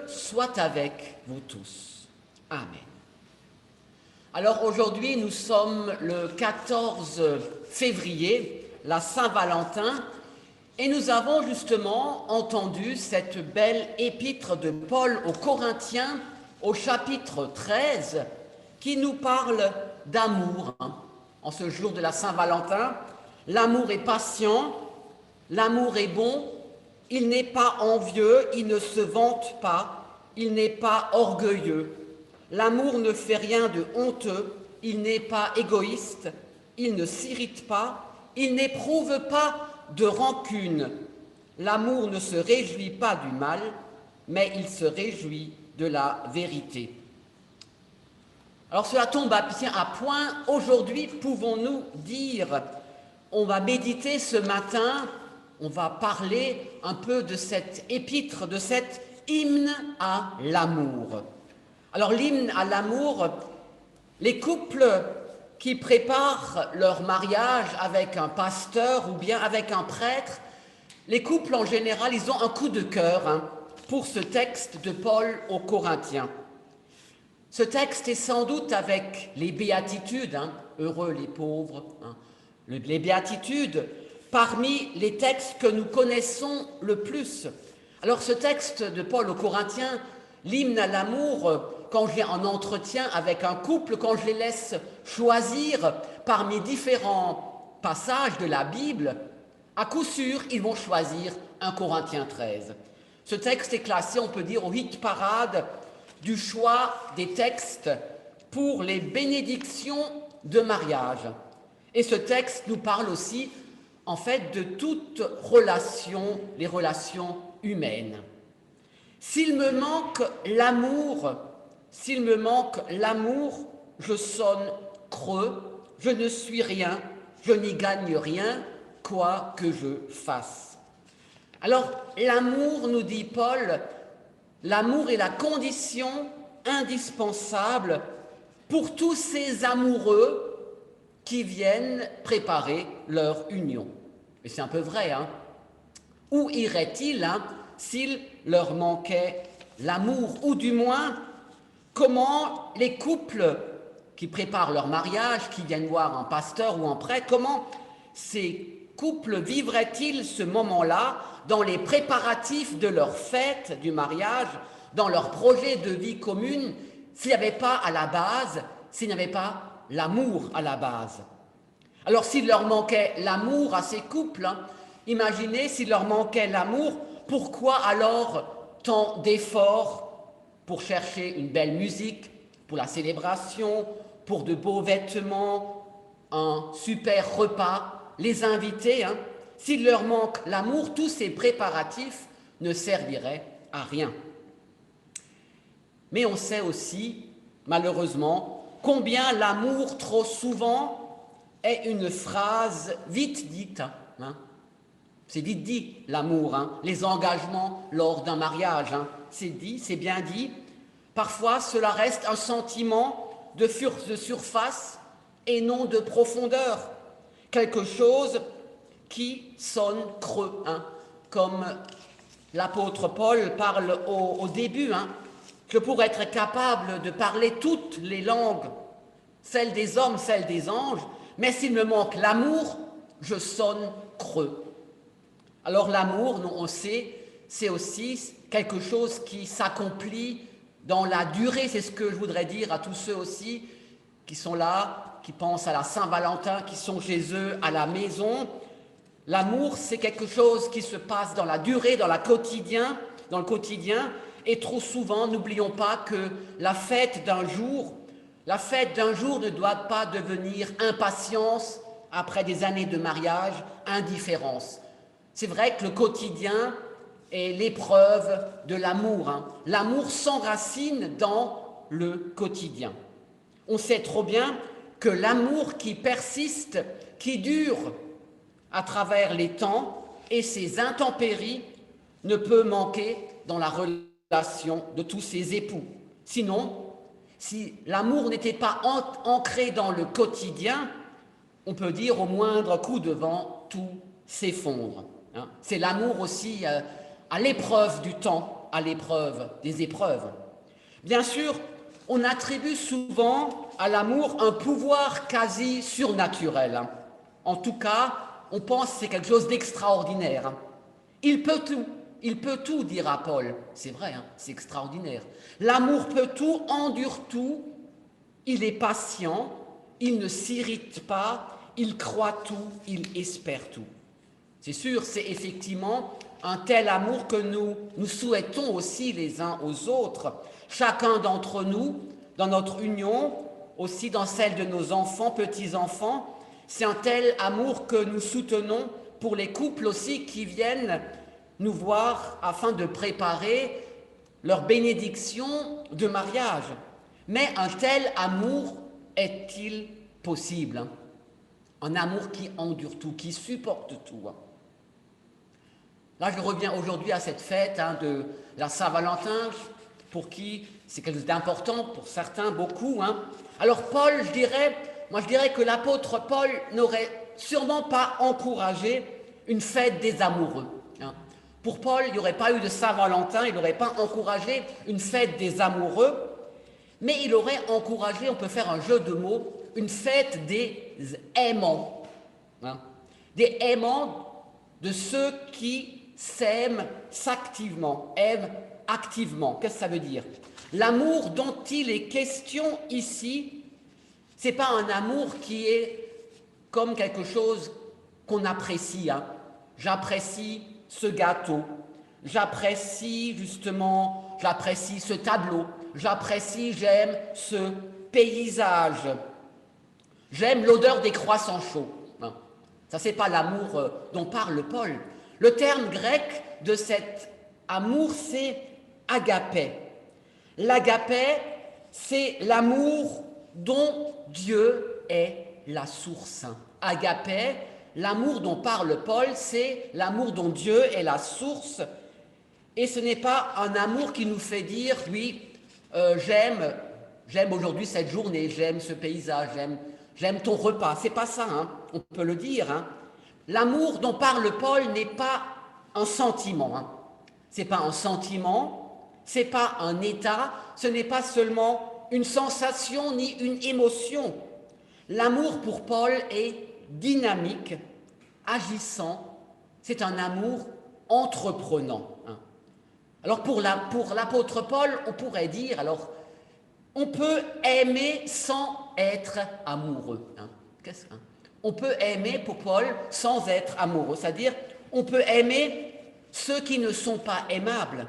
soit avec vous tous. Amen. Alors aujourd'hui, nous sommes le 14 février, la Saint-Valentin, et nous avons justement entendu cette belle épître de Paul aux Corinthiens au chapitre 13 qui nous parle d'amour. En ce jour de la Saint-Valentin, l'amour est patient, l'amour est bon, il n'est pas envieux, il ne se vante pas, il n'est pas orgueilleux. L'amour ne fait rien de honteux, il n'est pas égoïste, il ne s'irrite pas, il n'éprouve pas de rancune. L'amour ne se réjouit pas du mal, mais il se réjouit de la vérité. Alors cela tombe à point. Aujourd'hui, pouvons-nous dire, on va méditer ce matin, on va parler un peu de cette épître, de cet hymne à l'amour. Alors l'hymne à l'amour, les couples qui préparent leur mariage avec un pasteur ou bien avec un prêtre, les couples en général, ils ont un coup de cœur pour ce texte de Paul aux Corinthiens. Ce texte est sans doute avec les béatitudes, heureux les pauvres, les béatitudes, parmi les textes que nous connaissons le plus. Alors ce texte de Paul aux Corinthiens, l'hymne à l'amour, quand j'ai un entretien avec un couple, quand je les laisse choisir parmi différents passages de la Bible, à coup sûr, ils vont choisir 1 Corinthiens 13. Ce texte est classé, on peut dire, au hit parade du choix des textes pour les bénédictions de mariage. Et ce texte nous parle aussi, en fait, de toutes relations, les relations humaines. S'il me manque l'amour, je sonne creux, je ne suis rien, je n'y gagne rien, quoi que je fasse. Alors, l'amour, nous dit Paul, l'amour est la condition indispensable pour tous ces amoureux qui viennent préparer leur union. Et c'est un peu vrai, Où iraient-ils s'il leur manquait l'amour? Ou du moins, comment les couples qui préparent leur mariage, qui viennent voir un pasteur ou un prêtre, comment ces couples vivraient-ils ce moment-là dans les préparatifs de leur fête du mariage, dans leur projet de vie commune, s'il n'y avait pas à la base, s'il n'y avait pas l'amour à la base? Alors s'il leur manquait l'amour à ces couples, imaginez s'il leur manquait l'amour, pourquoi alors tant d'efforts pour chercher une belle musique, pour la célébration, pour de beaux vêtements, un super repas, les invités, S'il leur manque l'amour, tous ces préparatifs ne serviraient à rien. Mais on sait aussi, malheureusement, combien l'amour, trop souvent, est une phrase vite dite. C'est vite dit, l'amour, les engagements lors d'un mariage. C'est dit, c'est bien dit. Parfois, cela reste un sentiment de surface et non de profondeur. Quelque chose qui sonne creux, comme l'apôtre Paul parle au début. Je pourrais être capable de parler toutes les langues, celles des hommes, celles des anges, mais s'il me manque l'amour, je sonne creux. Alors l'amour, on sait, c'est aussi quelque chose qui s'accomplit dans la durée. C'est ce que je voudrais dire à tous ceux aussi qui sont là, qui pensent à la Saint-Valentin, qui sont chez eux à la maison. L'amour, c'est quelque chose qui se passe dans la durée, dans le quotidien. Et trop souvent, n'oublions pas que la fête d'un jour ne doit pas devenir impatience après des années de mariage, indifférence. C'est vrai que le quotidien est l'épreuve de l'amour. L'amour s'enracine dans le quotidien. On sait trop bien que l'amour qui persiste, qui dure à travers les temps et ses intempéries, ne peut manquer dans la relation de tous ses époux. Sinon, si l'amour n'était pas ancré dans le quotidien, on peut dire au moindre coup de vent, tout s'effondre. C'est l'amour aussi à l'épreuve du temps. à l'épreuve des épreuves. Bien sûr, on attribue souvent à l'amour un pouvoir quasi surnaturel. En tout cas, on pense que c'est quelque chose d'extraordinaire. Il peut tout, dira Paul. C'est vrai, c'est extraordinaire. L'amour peut tout, endure tout, il est patient, il ne s'irrite pas, il croit tout, il espère tout. C'est sûr, c'est effectivement un tel amour que nous souhaitons aussi les uns aux autres. Chacun d'entre nous, dans notre union, aussi dans celle de nos enfants, petits-enfants, c'est un tel amour que nous soutenons pour les couples aussi qui viennent nous voir afin de préparer leur bénédiction de mariage. Mais un tel amour est-il possible? Un amour qui endure tout, qui supporte tout. Là, je reviens aujourd'hui à cette fête de la Saint-Valentin, pour qui c'est quelque chose d'important, pour certains, beaucoup. Alors Paul, je dirais que l'apôtre Paul n'aurait sûrement pas encouragé une fête des amoureux. Pour Paul, il n'y aurait pas eu de Saint-Valentin, il n'aurait pas encouragé une fête des amoureux, mais il aurait encouragé, on peut faire un jeu de mots, une fête des aimants. Des aimants de ceux qui s'aiment activement, aiment activement. Qu'est-ce que ça veut dire? L'amour dont il est question ici, ce n'est pas un amour qui est comme quelque chose qu'on apprécie. J'apprécie ce gâteau, j'apprécie ce tableau, j'aime ce paysage, j'aime l'odeur des croissants chauds. Ça, c'est pas l'amour dont parle Paul. Le terme grec de cet amour, c'est agapé. L'agapé, c'est l'amour dont Dieu est la source. Agapé, l'amour dont parle Paul, c'est l'amour dont Dieu est la source. Et ce n'est pas un amour qui nous fait dire, oui, j'aime aujourd'hui cette journée, j'aime ce paysage, j'aime ton repas. C'est pas ça, on peut le dire. L'amour dont parle Paul n'est pas un sentiment. C'est pas un sentiment, c'est pas un état, ce n'est pas seulement une sensation ni une émotion. L'amour pour Paul est dynamique, agissant, c'est un amour entreprenant. Alors pour l'apôtre Paul, on pourrait dire, alors, on peut aimer sans être amoureux. On peut aimer pour Paul sans être amoureux, c'est-à-dire on peut aimer ceux qui ne sont pas aimables.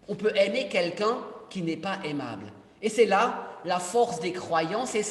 On peut aimer quelqu'un qui n'est pas aimable. Et c'est là la force des croyants, c'est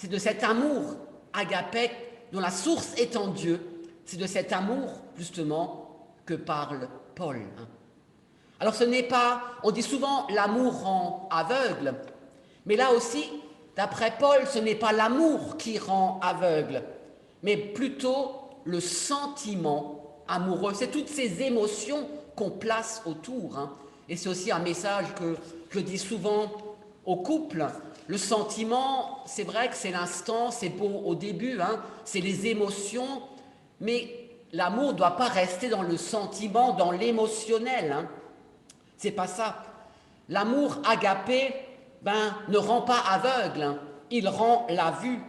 de cet amour agapé dont la source est en Dieu. C'est de cet amour, justement, que parle Paul. Alors ce n'est pas, on dit souvent l'amour rend aveugle, mais là aussi, d'après Paul, ce n'est pas l'amour qui rend aveugle, mais plutôt le sentiment amoureux. C'est toutes ces émotions qu'on place autour. Et c'est aussi un message que je dis souvent aux couples. Le sentiment, c'est vrai que c'est l'instant, c'est beau au début, c'est les émotions, mais l'amour ne doit pas rester dans le sentiment, dans l'émotionnel. C'est pas ça. L'amour agapé, ne rend pas aveugle, il rend la vue.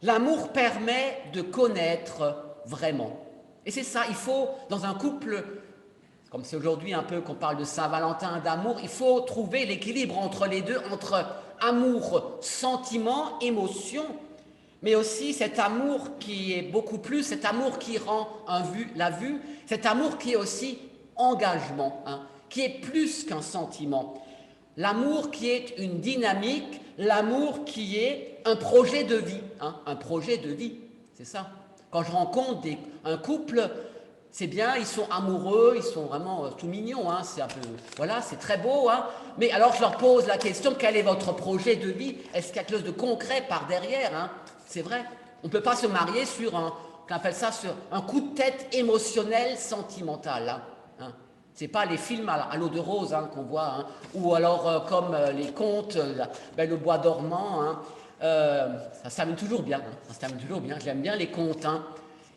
L'amour permet de connaître vraiment. Et c'est ça, il faut, dans un couple, comme c'est aujourd'hui un peu qu'on parle de Saint-Valentin, d'amour, il faut trouver l'équilibre entre les deux, entre amour, sentiment, émotion, mais aussi cet amour qui est beaucoup plus, cet amour qui rend la vue, cet amour qui est aussi engagement, qui est plus qu'un sentiment. L'amour qui est une dynamique, l'amour qui est un projet de vie, un projet de vie, c'est ça. Quand je rencontre un couple, c'est bien, ils sont amoureux, ils sont vraiment tout mignons, c'est un peu, voilà, c'est très beau, mais alors je leur pose la question, quel est votre projet de vie? Est-ce qu'il y a quelque chose de concret par derrière? C'est vrai, on ne peut pas se marier sur on appelle ça sur un coup de tête émotionnel, sentimental. C'est pas les films à l'eau de rose qu'on voit, ou alors comme les contes, le bois dormant. Ça se termine toujours bien. Ça se termine toujours bien. J'aime bien les contes.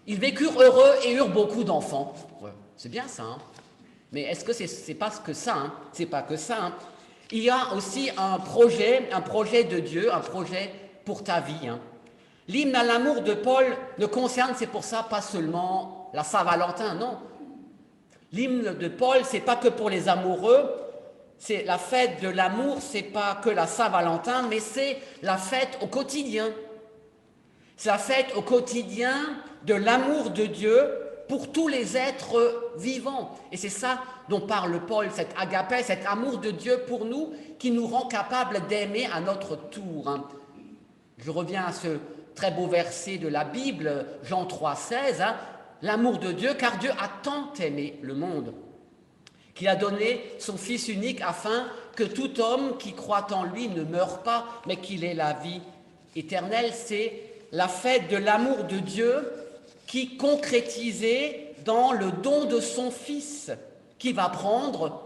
Ils vécurent heureux et eurent beaucoup d'enfants. Ouais, c'est bien ça. Mais est-ce que c'est pas que ça, hein? C'est pas que ça, hein. Il y a aussi un projet de Dieu, un projet pour ta vie, hein. L'hymne à l'amour de Paul ne concerne, c'est pour ça, pas seulement la Saint-Valentin, non. L'hymne de Paul, c'est pas que pour les amoureux, c'est la fête de l'amour, c'est pas que la Saint-Valentin, mais c'est la fête au quotidien. C'est la fête au quotidien de l'amour de Dieu pour tous les êtres vivants. Et c'est ça dont parle Paul, cet agapé, cet amour de Dieu pour nous, qui nous rend capables d'aimer à notre tour, hein. Je reviens à ce très beau verset de la Bible, Jean 3,16, hein, l'amour de Dieu, car Dieu a tant aimé le monde, qu'il a donné son Fils unique afin que tout homme qui croit en lui ne meure pas, mais qu'il ait la vie éternelle. C'est la fête de l'amour de Dieu qui concrétisée dans le don de son Fils, qui va prendre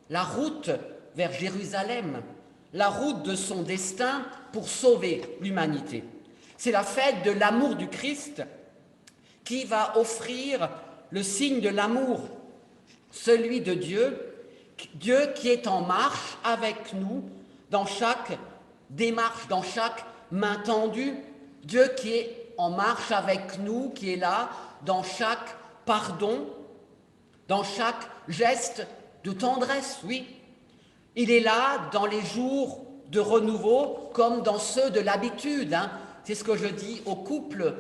la route vers Jérusalem, la route de son destin pour sauver l'humanité. C'est la fête de l'amour du Christ qui va offrir le signe de l'amour, celui de Dieu, Dieu qui est en marche avec nous dans chaque démarche, dans chaque main tendue, Dieu qui est en marche avec nous, qui est là dans chaque pardon, dans chaque geste de tendresse, oui. Il est là dans les jours de renouveau comme dans ceux de l'habitude, hein. C'est ce que je dis aux couples.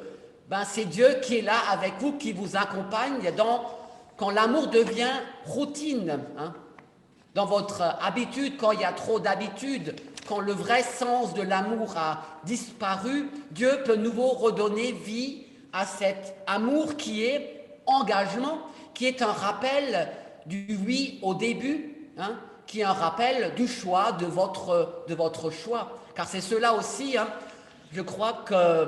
C'est Dieu qui est là avec vous, qui vous accompagne quand l'amour devient routine, hein. Dans votre habitude, quand il y a trop d'habitude, quand le vrai sens de l'amour a disparu, Dieu peut nouveau redonner vie à cet amour qui est engagement, qui est un rappel du oui au début, hein, qui est un rappel du choix, de votre choix. Car c'est cela aussi, hein, je crois que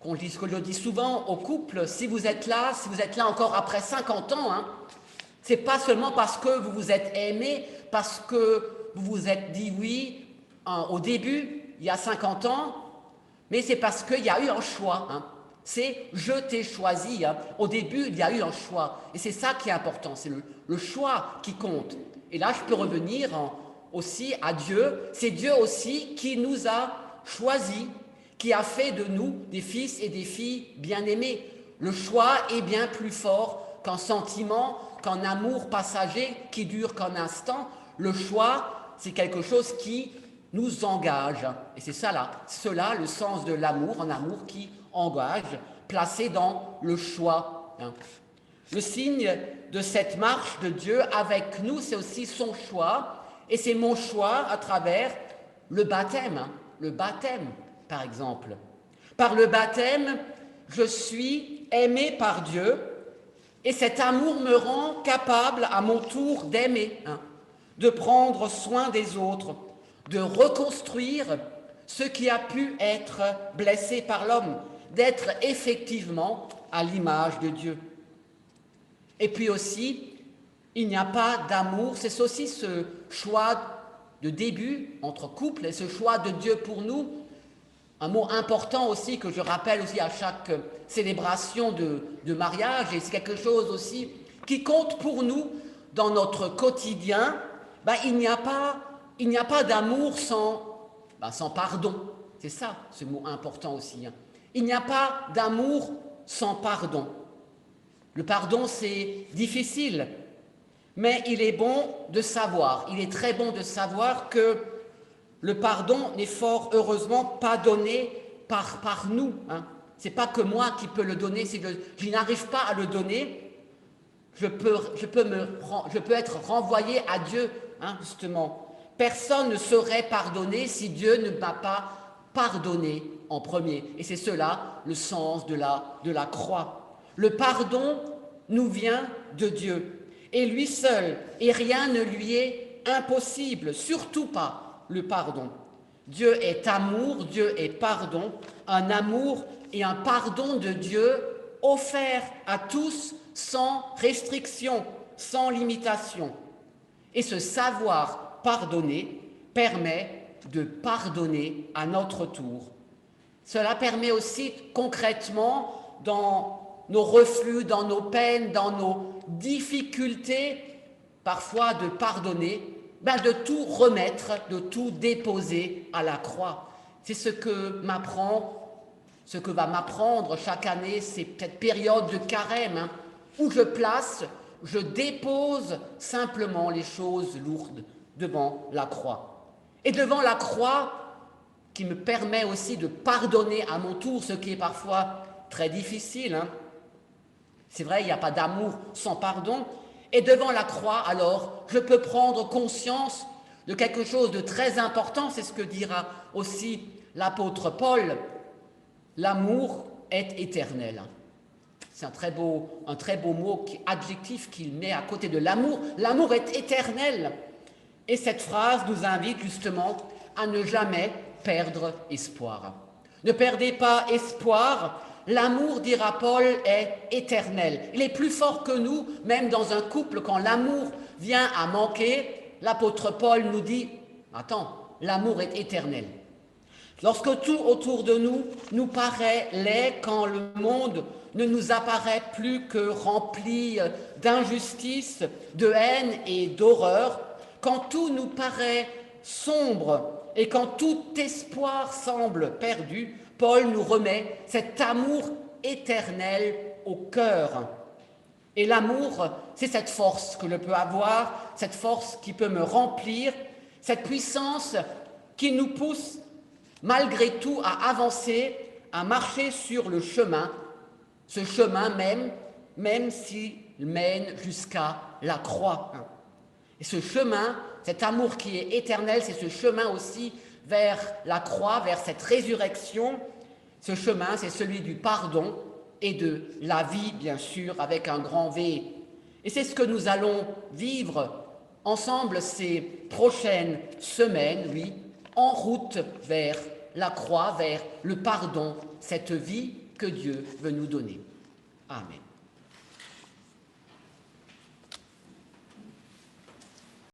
je le dis souvent aux couples, si vous êtes là encore après 50 ans, hein, c'est pas seulement parce que vous vous êtes aimés, parce que vous vous êtes dit oui au début, il y a 50 ans, mais c'est parce qu'il y a eu un choix, hein. C'est « je t'ai choisi », hein. Au début, il y a eu un choix. Et c'est ça qui est important, c'est le choix qui compte. Et là, je peux revenir aussi à Dieu. C'est Dieu aussi qui nous a choisis, qui a fait de nous des fils et des filles bien-aimés. Le choix est bien plus fort qu'un sentiment, qu'un amour passager qui dure qu'un instant. Le choix, c'est quelque chose qui nous engage. Et c'est cela le sens de l'amour, un amour qui engage, placé dans le choix, hein. Le signe de cette marche de Dieu avec nous, c'est aussi son choix, et c'est mon choix à travers le baptême, hein. Le baptême, par exemple. Par le baptême, je suis aimé par Dieu, et cet amour me rend capable à mon tour d'aimer, hein, de prendre soin des autres, de reconstruire ce qui a pu être blessé par l'homme, d'être effectivement à l'image de Dieu. Et puis aussi, il n'y a pas d'amour, c'est aussi ce choix de début entre couples et ce choix de Dieu pour nous. Un mot important aussi que je rappelle aussi à chaque célébration de mariage, et c'est quelque chose aussi qui compte pour nous dans notre quotidien. Il n'y a pas d'amour sans pardon. C'est ça, ce mot important aussi, hein. Il n'y a pas d'amour sans pardon. Le pardon, c'est difficile, mais il est très bon de savoir que le pardon n'est fort heureusement pas donné par nous, hein. C'est pas que moi qui peux le donner, si je n'arrive pas à le donner, je peux être renvoyé à Dieu, hein, justement. Personne ne saurait pardonner si Dieu ne m'a pas pardonné en premier. Et c'est cela le sens de la croix. Le pardon nous vient de Dieu. Et lui seul, et rien ne lui est impossible, surtout pas le pardon. Dieu est amour, Dieu est pardon, un amour et un pardon de Dieu offert à tous sans restriction, sans limitation. Et ce savoir pardonner permet de pardonner à notre tour. Cela permet aussi concrètement dans nos reflux, dans nos peines, dans nos difficultés, parfois de pardonner, de tout remettre, de tout déposer à la croix. C'est ce que va m'apprendre chaque année, c'est cette période de carême, où je dépose simplement les choses lourdes devant la croix. Et devant la croix, qui me permet aussi de pardonner à mon tour, ce qui est parfois très difficile. C'est vrai, il n'y a pas d'amour sans pardon. Et devant la croix, alors, je peux prendre conscience de quelque chose de très important, c'est ce que dira aussi l'apôtre Paul. L'amour est éternel. C'est un très beau mot, adjectif qu'il met à côté de l'amour. L'amour est éternel. Et cette phrase nous invite justement à ne jamais perdre espoir. Ne perdez pas espoir. L'amour, dira Paul, est éternel. Il est plus fort que nous, même dans un couple, quand l'amour vient à manquer. L'apôtre Paul nous dit, attends, l'amour est éternel. Lorsque tout autour de nous paraît laid, quand le monde ne nous apparaît plus que rempli d'injustice, de haine et d'horreur, quand tout nous paraît sombre et quand tout espoir semble perdu, Paul nous remet cet amour éternel au cœur. Et l'amour, c'est cette force que je peux avoir, cette force qui peut me remplir, cette puissance qui nous pousse malgré tout à avancer, à marcher sur le chemin, ce chemin même s'il mène jusqu'à la croix. Et ce chemin, cet amour qui est éternel, c'est ce chemin aussi vers la croix, vers cette résurrection. Ce chemin, c'est celui du pardon et de la vie, bien sûr, avec un grand V. Et c'est ce que nous allons vivre ensemble ces prochaines semaines, oui, en route vers la croix, vers le pardon, cette vie que Dieu veut nous donner. Amen.